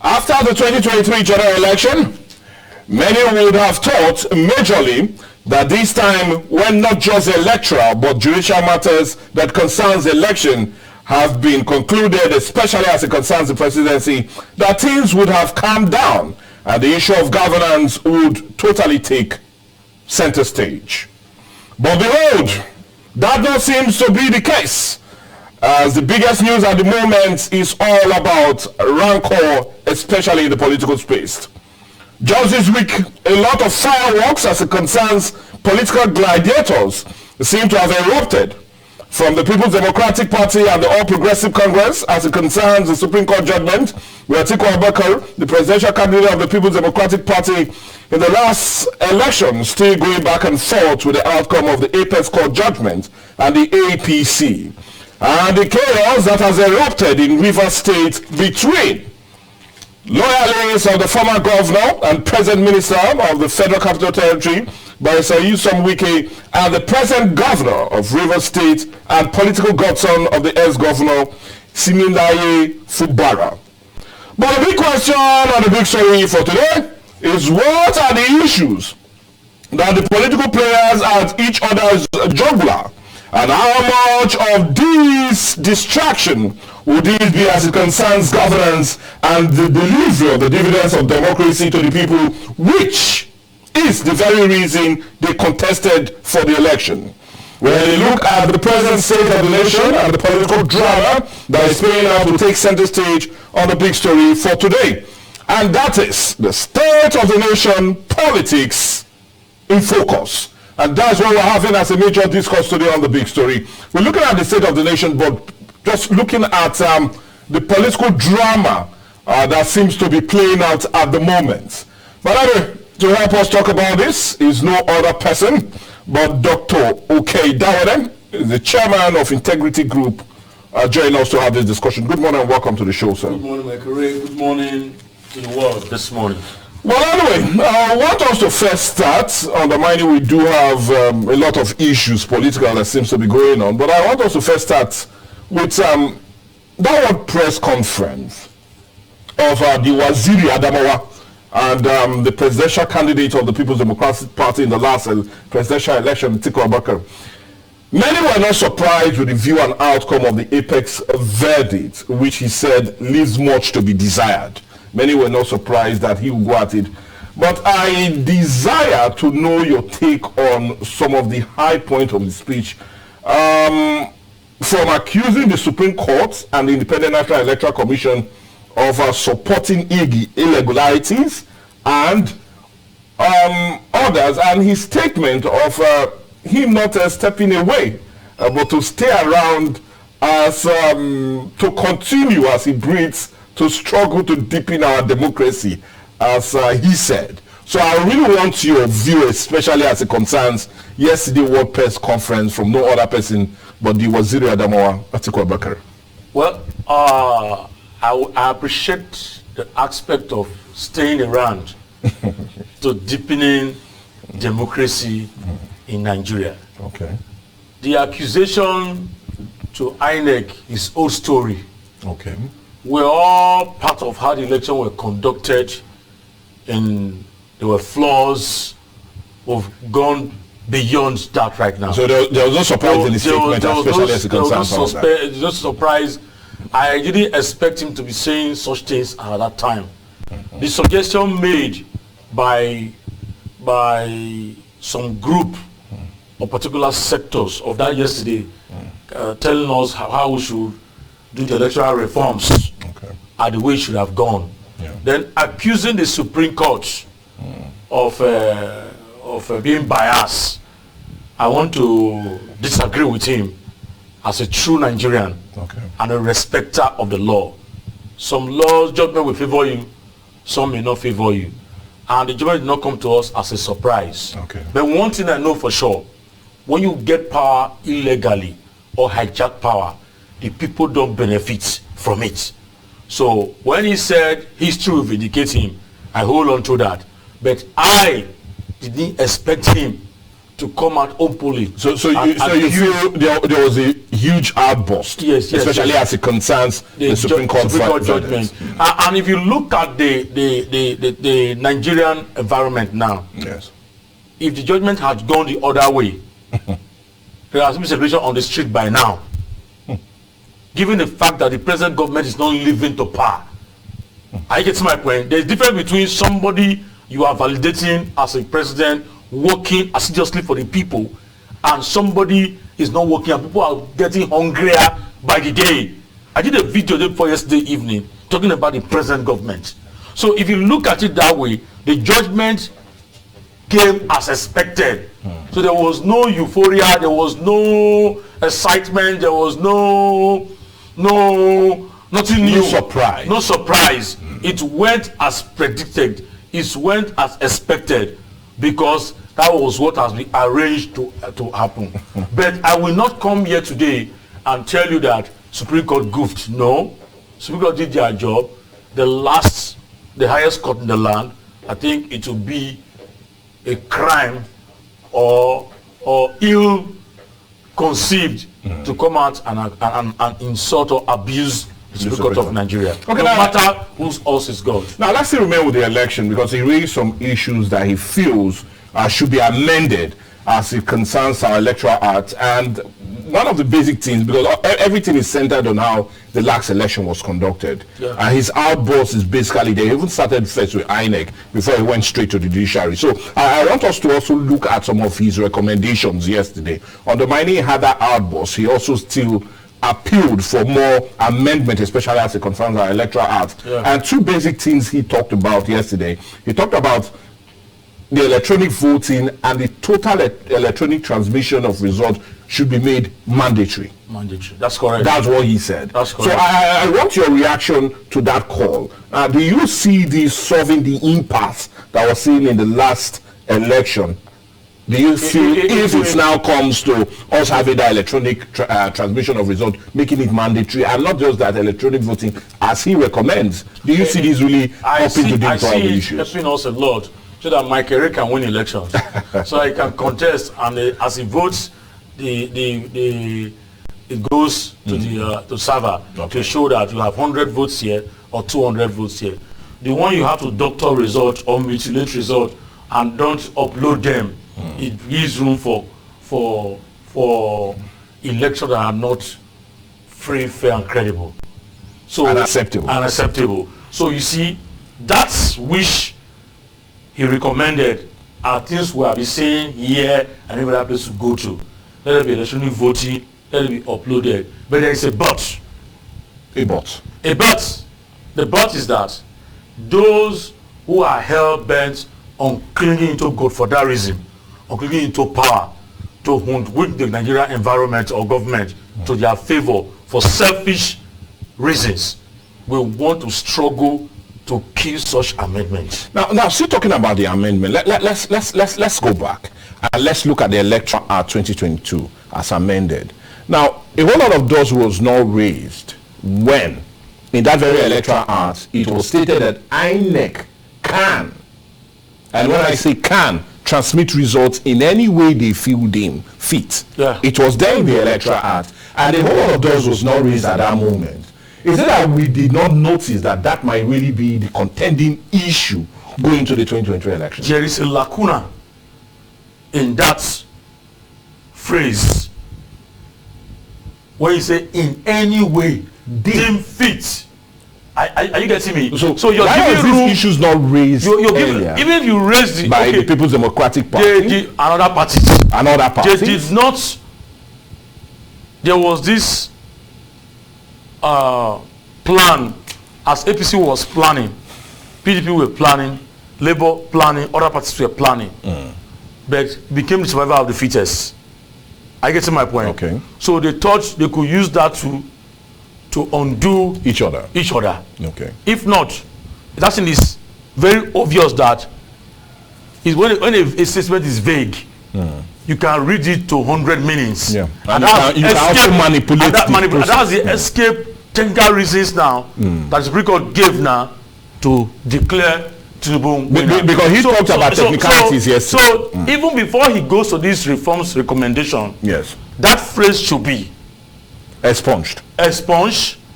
After the 2023 general election, many would have thought majorly that this time, when not just electoral but judicial matters that concerns election have been concluded, especially as it concerns the presidency, that things would have calmed down and the issue of governance would totally take center stage. But behold, that not seems to be the case, as the biggest news at the moment is all about rancor, especially in the political space. Just this week, a lot of fireworks as it concerns political gladiators seem to have erupted from the People's Democratic Party and the All Progressive Congress as it concerns the Supreme Court judgment where Atiku Abubakar, the presidential candidate of the People's Democratic Party in the last election, still going back and forth with the outcome of the Apex Court judgment and the APC. And the chaos that has erupted in Rivers State between loyalists of the former governor and present minister of the Federal Capital Territory, Barrister Nyesom Wike, and the present governor of Rivers State and political godson of the ex-governor, Siminalayi Fubara. But the big question and the big story for today is, what are the issues that the political players at each other's jugular? And how much of this distraction would this be as it concerns governance and the delivery of the dividends of democracy to the people, which is the very reason they contested for the election? When you look at the present state of the nation and the political drama that is playing out to take center stage on the big story for today. And that is the state of the nation, politics in focus. And that's what we're having as a major discourse today on the big story. We're looking at the state of the nation, but just looking at the political drama that seems to be playing out at the moment. But anyway, to help us talk about this is no other person but Dr. Okay Dawade, the chairman of Integrity Group, joining us to have this discussion. Good morning and welcome to the show, sir. Good morning, my colleague. Good morning to the world this morning. Well, anyway, I want us to first start undermining. We do have a lot of issues political that seems to be going on, but I want us to first start with that press conference of the Waziri Adamawa and the presidential candidate of the People's Democratic Party in the last presidential election, Atiku Abubakar. Many were not surprised with the view and outcome of the Apex verdict, which he said leaves much to be desired. Many were not surprised that he would go at it. But I desire to know your take on some of the high points of the speech. From accusing the Supreme Court and the Independent National Electoral Commission of supporting irregularities and others, and his statement of him not stepping away, but to stay around as to continue as he breathes, to struggle to deepen our democracy, as he said. So I really want your view, especially as it concerns yesterday World Press Conference from no other person but the Waziri Adamawa, Atiku Abubakar. Well, I appreciate the aspect of staying around to deepening democracy in Nigeria. Okay. The accusation to INEC is old story. Okay. We're all part of how the election were conducted, and there were flaws. We've gone beyond that right now. So there was no surprise in the statement, especially as it concerns that. There's no surprise. I didn't expect him to be saying such things at that time. The suggestion made by some group or particular sectors of that yesterday, telling us how we should do the electoral reforms, are the way it should have gone. Yeah. Then accusing the Supreme Court of being biased, I want to disagree with him as a true Nigerian and a respecter of the law. Some laws, judgment will favor you, some may not favor you. And the judgment did not come to us as a surprise. But one thing I know for sure, when you get power illegally or hijack power, the people don't benefit from it. So when he said history will vindicate him, I hold on to that. But I didn't expect him to come out openly. So you feel there was a huge outburst, especially as it concerns the Supreme Court judgment. And if you look at the Nigerian environment now, if the judgment had gone the other way, there has been celebration on the street by now. Given the fact that the present government is not living to power. I get to my point. There's a difference between somebody you are validating as a president working assiduously for the people and somebody is not working and people are getting hungrier by the day. I did a video before yesterday evening talking about the present government. So if you look at it that way, the judgment came as expected. So there was no euphoria, there was no excitement, there was nothing new. No surprise. It went as predicted. It went as expected because that was what has been arranged to happen. But I will not come here today and tell you that Supreme Court goofed. No. Supreme Court did their job. The highest court in the land, I think it will be a crime or ill conceived to come out and insult or abuse the Supreme Court of Nigeria. Okay, no matter whose else is God. Now let's still remain with the election because he raised some issues that he feels should be amended as it concerns our electoral act. And one of the basic things, because everything is centered on how the last election was conducted. And his outburst is basically, they even started first with INEC before he went straight to the judiciary. So I want us to also look at some of his recommendations yesterday. Undermining that outburst, he also still appealed for more amendment, especially as it concerns our electoral act. And two basic things he talked about yesterday. He talked about the electronic voting and the total electronic transmission of results should be made mandatory. That's correct. That's what he said. That's correct. So I want your reaction to that call. Do you see this solving the impasse that was seen in the last election? Do you feel if it now comes to us having that electronic transmission of results, making it mandatory, and not just that electronic voting, as he recommends, do you see this really helping to deal with all the issues? I see it helping us a lot, so that my career can win elections. So I can contest, and as he votes, it goes to the server to show that you have 100 votes here or 200 votes here. The one you have to doctor result or mutilate result and don't upload them, it gives room for elections that are not free, fair, and credible. So unacceptable. So you see, that's which he recommended are things we have been saying here and every other place to go to. Let it be electronic voting, let it be uploaded. But there is a but. A but. The but is that those who are hell-bent on clinging into God for that reason, on clinging into power, to hoodwink the Nigerian environment or government to their favor for selfish reasons, will want to struggle to kill such amendments. Now, still talking about the amendment, let's go back and let's look at the Electoral Act 2022 as amended. Now, a whole lot of doors was not raised when, in that very Electoral Act, it was stated that INEC can, and when I say can, transmit results in any way they feel deemed fit. It was there in the Electoral Act, and a whole lot of doors was not raised at that moment. Is it that we did not notice that might really be the contending issue going to the 2023 election? There is a lacuna in that phrase where you say in any way deemed fit. Are you getting me? So you're giving room. These issues not raised earlier, even if you raise the People's Democratic Party, another party, they did not. There was this plan as APC was planning, PDP were planning, Labour planning, other parties were planning, but it became the survival of the fittest. I get to my point. Okay. So they thought they could use that to undo each other. Okay. If not, that thing is very obvious that is when a statement is vague, you can read it to 100 meanings. Yeah. And you can also manipulate and that's the escape technical reasons now that the Supreme Court gave now to declare Because he talked about technicalities yesterday. So even before he goes to this reforms recommendation, yes, that phrase should be expunged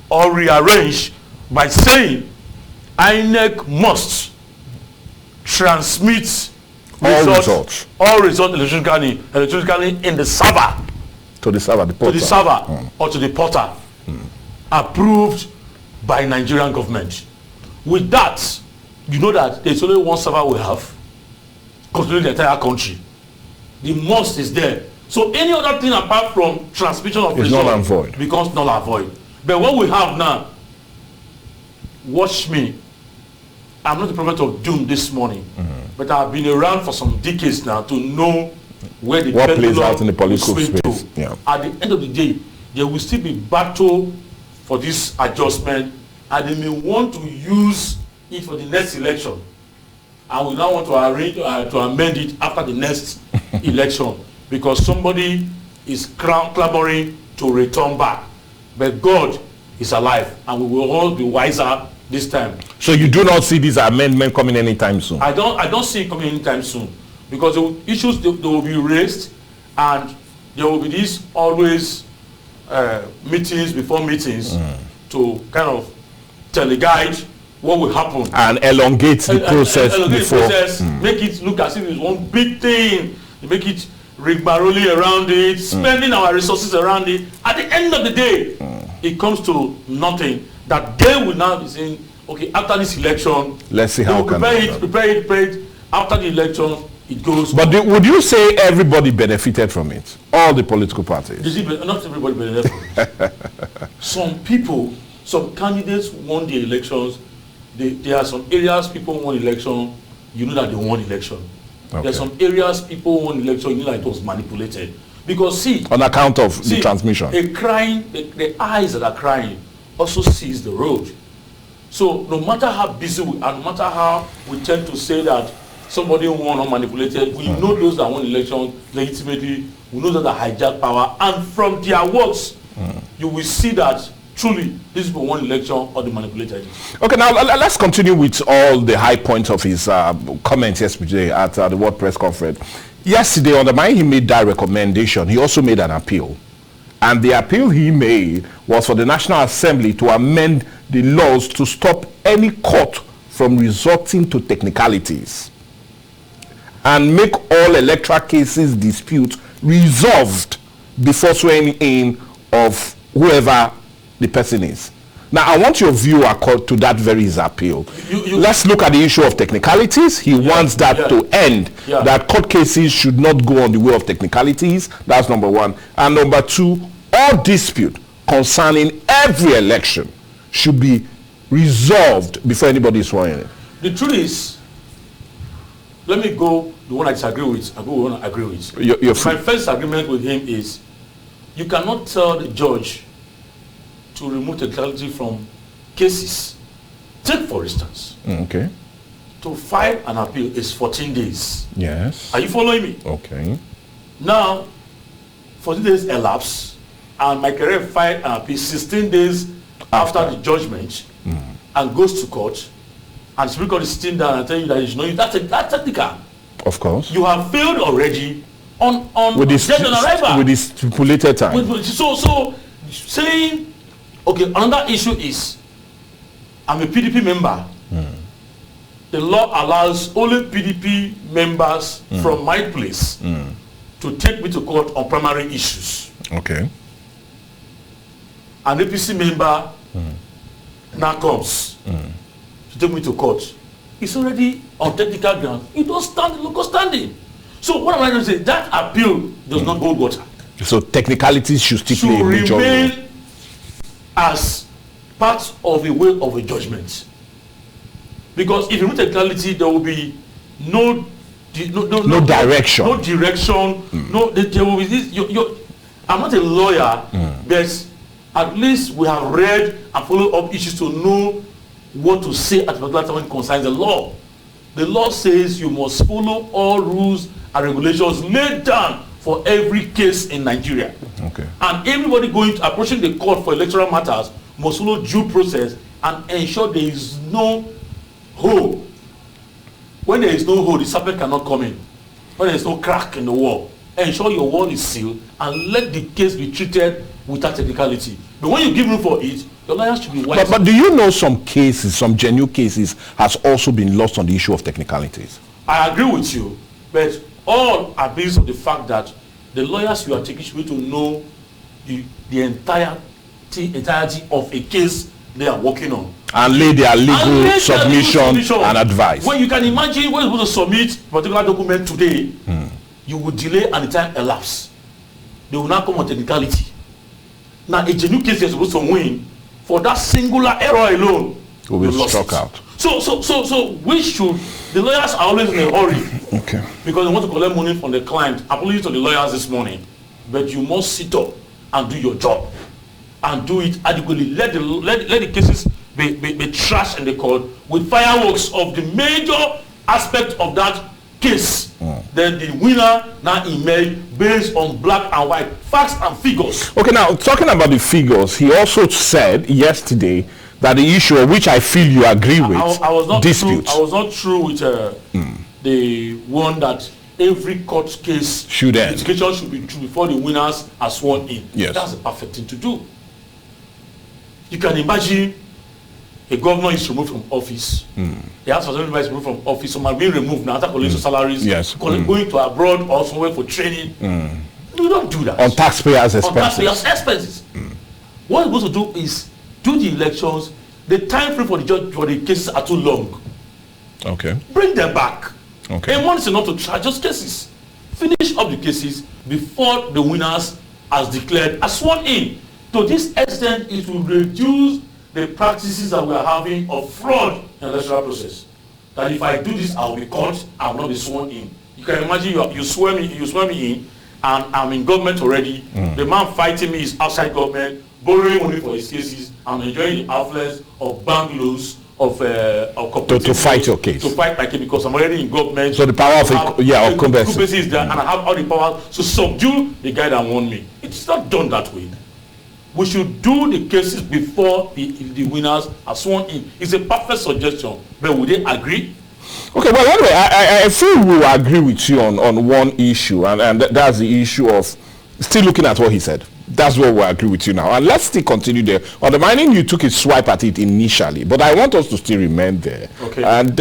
or rearranged by saying INEC must transmit all results electronically in the server. To the server, Or to the portal. Approved by Nigerian government. With that, you know that there's only one server we have controlling the entire country. The must is there. So any other thing apart from transmission of results becomes null and void. But what we have now, watch me. I'm not the prophet of doom this morning, but I've been around for some decades now to know where the what plays out in the political space. Yeah. At the end of the day, there will still be battle for this adjustment, and they may want to use it for the next election, and we now want to arrange to amend it after the next election because somebody is clamoring to return back. But God is alive, and we will all be wiser this time. So you do not see this amendment coming anytime soon? I don't see it coming anytime soon, because the issues they will be raised, and there will be these always meetings before meetings to kind of teleguide what will happen and elongate the process before. Make it look as if it's one big thing. Make it rigmarole around it, spending our resources around it. At the end of the day, it comes to nothing. That they will now be saying, okay, after this election, let's see how we prepare it. After the election, it goes. But would you say everybody benefited from it? All the political parties? Not everybody benefited from it. Some people, some candidates won the elections. There are some areas people won election, you know that they won election. Okay. There are some areas people won election, you know that it was manipulated. Because on account of the transmission. The eyes that are crying also sees the road. So no matter how busy and no matter how we tend to say that somebody won or manipulated, we know those that won elections legitimately, we know that hijacked power, and from their words, you will see that truly these people won election or they manipulated it. Okay, now let's continue with all the high points of his comments yesterday at the World Press Conference. Yesterday, on the night he made that recommendation, he also made an appeal. And the appeal he made was for the National Assembly to amend the laws to stop any court from resorting to technicalities and make all electoral cases disputes resolved before swearing in of whoever the person is. Now, I want your view to that very appeal. Let's look at the issue of technicalities. He wants that to end, that court cases should not go on the way of technicalities. That's number one. And number two, all dispute concerning every election should be resolved before anybody is sworn in. The truth is, let me go the one I disagree with. I go the one I agree with. My first agreement with him is you cannot tell the judge to remove technicality from cases. Take for instance, to file an appeal is 14 days. Yes. Are you following me? Okay. Now, 14 days elapse, and my career filed an appeal 16 days after the judgment, and goes to court, and the Supreme Court is sitting down and telling you that you should know that's technical. Of course. You have failed already on with this stipulated time. So saying, okay, another issue is, I'm a PDP member. The law allows only PDP members from my place to take me to court on primary issues. Okay. An APC member now comes to take me to court. It's already on technical ground. You don't stand the local standing. So what am I going to say? That appeal does not hold water. So technicalities should still play a major role. Remain as part of a way of a judgment. Because if you remove technicality, there will be no direction. No direction. There will be this. I'm not a lawyer, but at least we have read and followed up issues to know what to say at a particular time when it concerns the law. The law says you must follow all rules and regulations laid down for every case in Nigeria. Okay. And everybody approaching the court for electoral matters must follow due process and ensure there is no hole when there is no hole, the serpent cannot come in. When there is no crack in the wall, ensure your wall is sealed and let the case be treated without technicality. But when you give room for it, the lawyers should be wise. But do you know some cases, some genuine cases, has also been lost on the issue of technicalities? I agree with you, but all are based on the fact that the lawyers you are taking should be to know the entirety of a case they are working on. And lay their legal submission and advice. When you can imagine when you're supposed to submit a particular document today, you will delay and the time elapse. They will not come on technicality. Now, a genuine case you're supposed to win for that singular error alone will be struck out. So we should, the lawyers are always in a hurry. Okay. Because they want to collect money from the client. Apologies to the lawyers this morning, but you must sit up and do your job and do it adequately. Let the cases be trashed in the court with fireworks of the major aspect of that case. Then the winner now emerge based on black and white facts and figures. Okay, now talking about the figures, he also said yesterday that the issue, which I feel you agree with, I was not disputes. I was not true with the one that every court case should end. Litigation should be true before the winners are sworn in. Yes. That's the perfect thing to do. You can imagine a governor is removed from office. The House of Assembly is removed from office. Some are being removed now after collecting salaries. Yes. Going to abroad or somewhere for training. You don't do that. On taxpayers' expenses. On taxpayers' expenses. What we're supposed to do is do the elections. The time frame for the judge for the cases are too long. Okay. Bring them back. Okay. A month is enough to charge those cases. Finish up the cases before the winners as declared are sworn in. To this extent, it will reduce the practices that we are having of fraud in the electoral process. That if I do this, I will be caught, I will not be sworn in. You can imagine you swear me in, and I'm in government already. The man fighting me is outside government, borrowing money for his cases. I'm enjoying the affluence of bank loans, of to fight your case. To fight my case because I'm already in government. So the power of competency is there, and I have all the power to subdue the guy that won me. It's not done that way. We should do the cases before the winners are sworn in. It's a perfect suggestion, but would they agree? Okay, well, anyway, I feel we will agree with you on one issue, and that's the issue of still looking at what he said. That's where we agree with you now. And let's still continue there. On the mining, you took a swipe at it initially, but I want us to still remain there. Okay. And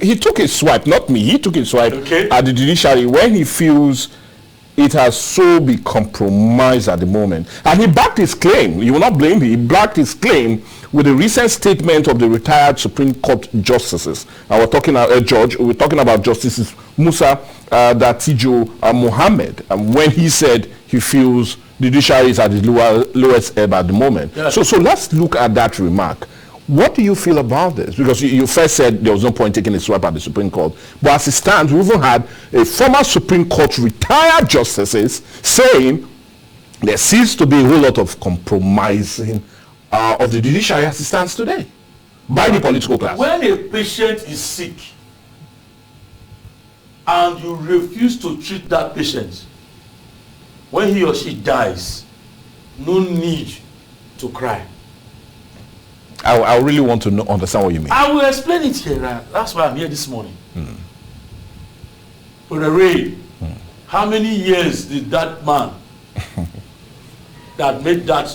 he took a swipe, not me, he took a swipe at the judiciary when he feels it has so been compromised at the moment. And he backed his claim. You will not blame him. He backed his claim with a recent statement of the retired Supreme Court justices. We're talking about Justices Musa Datijo Mohammed, when he said he feels the judiciary is at the lowest ebb at the moment. Yes. So let's look at that remark. What do you feel about this? Because you first said there was no point taking a swipe at the Supreme Court. But as it stands, we even had a former Supreme Court retired justices saying there seems to be a whole lot of compromising of the judiciary as it stands today by the political class. When a patient is sick and you refuse to treat that patient, when he or she dies, no need to cry. I really want to understand what you mean. I will explain it here. That's why I'm here this morning. For the rain, how many years did that man that made that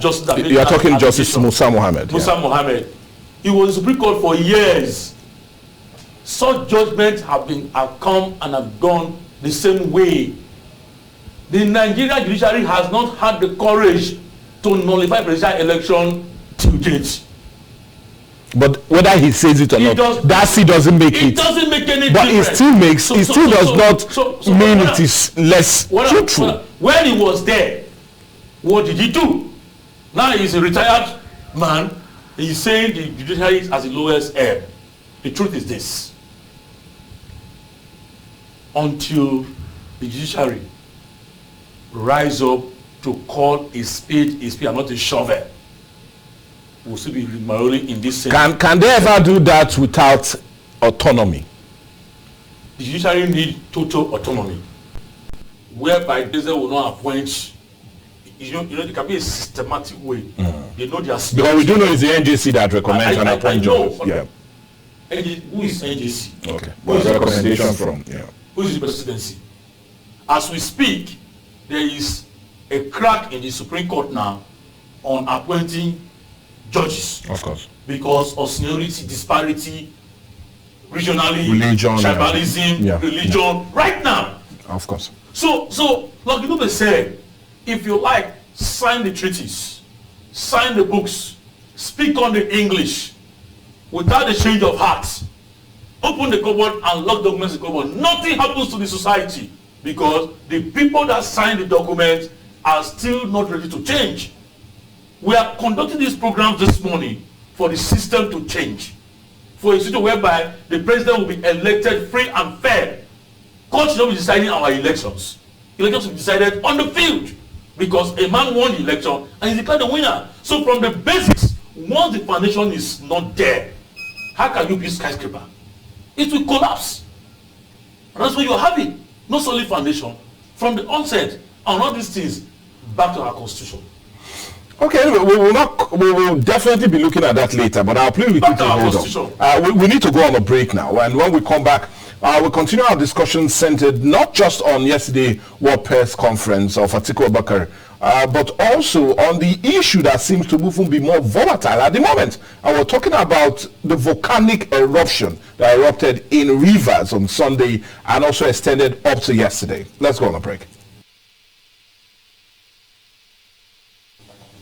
justice that made you are talking Justice Musa Mohammed. Musa Mohammed. He was in the Supreme Court for years. Such judgments have come and have gone the same way. The Nigerian judiciary has not had the courage to nullify presidential election till date. But whether he says it or not, that still doesn't make it. It doesn't make any but difference. It still makes. It still does not mean it is less truthful. When he was there, what did he do? Now he's a retired man. He's saying the judiciary is at the lowest ebb. The truth is this: until the judiciary rise up to call a spade and not a shovel, we'll still be morally in this sense. Can they ever do that without autonomy? The judiciary need total autonomy, whereby they will not appoint. You know, there can be a systematic way. They know their. Because we do know it's the NJC that recommends and appoints judges. Yeah. Who is NJC? Okay. Well, recommendation from, yeah. Who is the presidency? As we speak, there is a crack in the Supreme Court now on appointing judges. Of course. Because of seniority, disparity, regionally, religion, tribalism, religion, right now. Of course. So like people say, if you like, sign the treaties, sign the books, speak on the English, without a change of heart, open the cupboard and lock documents in the cupboard. Nothing happens to the society because the people that sign the documents are still not ready to change. We are conducting these programs this morning for the system to change. For a situation whereby the president will be elected free and fair. Court should not be deciding our elections. Elections will be decided on the field because a man won the election and is declared the winner. So from the basics, once the foundation is not there, how can you build skyscraper? It will collapse. And that's what you're having. No solid foundation. From the onset, and all these things, back to our constitution. Okay, anyway, we will definitely be looking at that later, but I'll plead with you to hold on. We need to go on a break now, and when we come back, we'll continue our discussion centered not just on yesterday World Press Conference of Atiku Abubakar, but also on the issue that seems to move and be more volatile at the moment. And we're talking about the volcanic eruption that erupted in Rivers on Sunday and also extended up to yesterday. Let's go on a break.